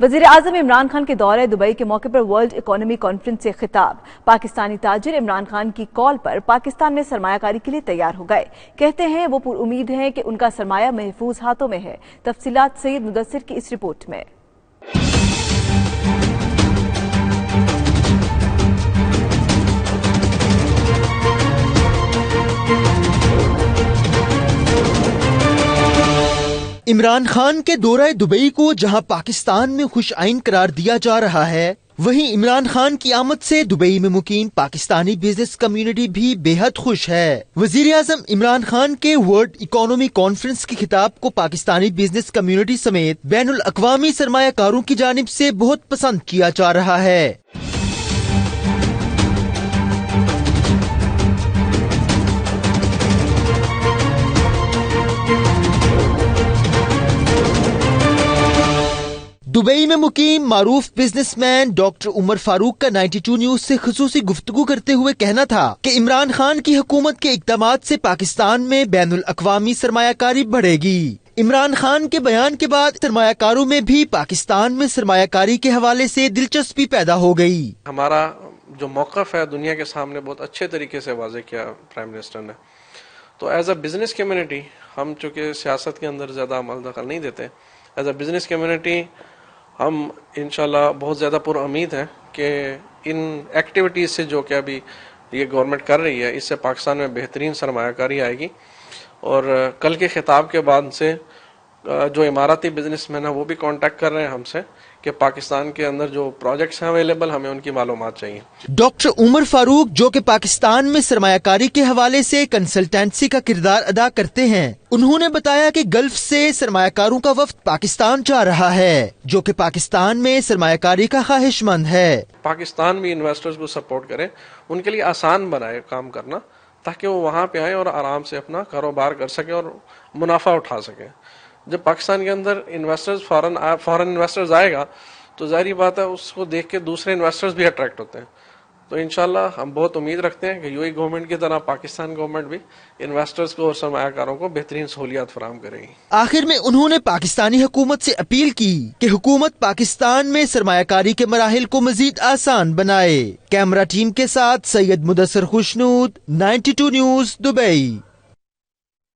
वज़ीर आज़म इमरान खान के दौरे दुबई के मौके पर वर्ल्ड इकोनॉमी कॉन्फ्रेंस से खिताब। पाकिस्तानी ताजिर इमरान खान की कॉल पर पाकिस्तान में सरमायाकारी के लिए तैयार हो गए। कहते हैं वो पुरुमीद हैं कि उनका सरमाया महफूज हाथों में है। तफसीलात सईद मुदस्सिर की इस रिपोर्ट में। इमरान खान के दौरे दुबई को जहां पाकिस्तान में खुश आइन करार दिया जा रहा है, वहीं इमरान खान की आमद से दुबई में मुकीम पाकिस्तानी बिजनेस कम्युनिटी भी बेहद खुश है। वजीर आजम इमरान खान के वर्ल्ड इकोनॉमी कॉन्फ्रेंस के खिताब को पाकिस्तानी बिजनेस कम्युनिटी समेत बैनुल अक़वामी सरमायाकारों की जानिब से बहुत पसंद किया जा रहा है। दुबई में मुकीम मारूफ बिजनेसमैन डॉक्टर उमर फारूक का 92 न्यूज से खुसूसी गुफ्तगू करते हुए कहना था कि इमरान खान की हुकूमत के इक़दामात से पाकिस्तान में बैनुल अक़वामी सरमायाकारी बढ़ेगी। इमरान खान के बयान के बाद सरमायाकारों में भी पाकिस्तान में सरमायाकारी के हवाले से दिलचस्पी पैदा हो गई। हमारा जो मौक़िफ़ है दुनिया के सामने बहुत अच्छे तरीके से वाज़ेह किया प्राइम मिनिस्टर ने। तो एज अ बिजनेस कम्युनिटी हम चूँकि सियासत के अंदर ज़्यादा अमल दखल नहीं देते, एज अ बिजनेस कम्युनिटी हम इंशाल्लाह बहुत ज़्यादा पुरुमीद हैं कि इन एक्टिविटीज़ से जो कि अभी ये गवर्नमेंट कर रही है, इससे पाकिस्तान में बेहतरीन सरमायाकारी आएगी। और कल के खिताब के बाद से जो इमाराती बिजनेसमैन है वो भी कांटेक्ट कर रहे हैं हमसे कि पाकिस्तान के अंदर जो प्रोजेक्ट्स हैं अवेलेबल, हमें उनकी मालूमात चाहिए। डॉक्टर उमर फारूक जो कि पाकिस्तान में सरमायाकारी के हवाले से कंसल्टेंसी का किरदार अदा करते हैं, उन्होंने बताया कि गल्फ से सरमायाकारों का वफ्द पाकिस्तान जा रहा है जो कि पाकिस्तान में सरमायाकारी का ख्वाहिशमंद है। पाकिस्तान भी इन्वेस्टर्स को सपोर्ट करे, उनके लिए आसान बनाए काम करना, ताकि वो वहाँ पे आए और आराम से अपना कारोबार कर सके और मुनाफा उठा सके। जब पाकिस्तान के अंदर इन्वेस्टर्स फॉरेन इन्वेस्टर्स आएगा तो जाहिर बात है उसको देख के दूसरे इन्वेस्टर्स भी अट्रैक्ट होते हैं। तो इंशाल्लाह हम बहुत उम्मीद रखते हैं कि यूएई गवर्नमेंट की तरह पाकिस्तान गवर्नमेंट भी इन्वेस्टर्स को और सरमायाकारों को बेहतरीन सहूलियात फराहम करेगी। आखिर में उन्होंने पाकिस्तानी हुकूमत से अपील की कि हुकूमत पाकिस्तान में सरमायाकारी के मराहिल को मजीद आसान बनाए। कैमरा टीम के साथ सैयद मुदस्सिर खुशनूद, 92 न्यूज, दुबई।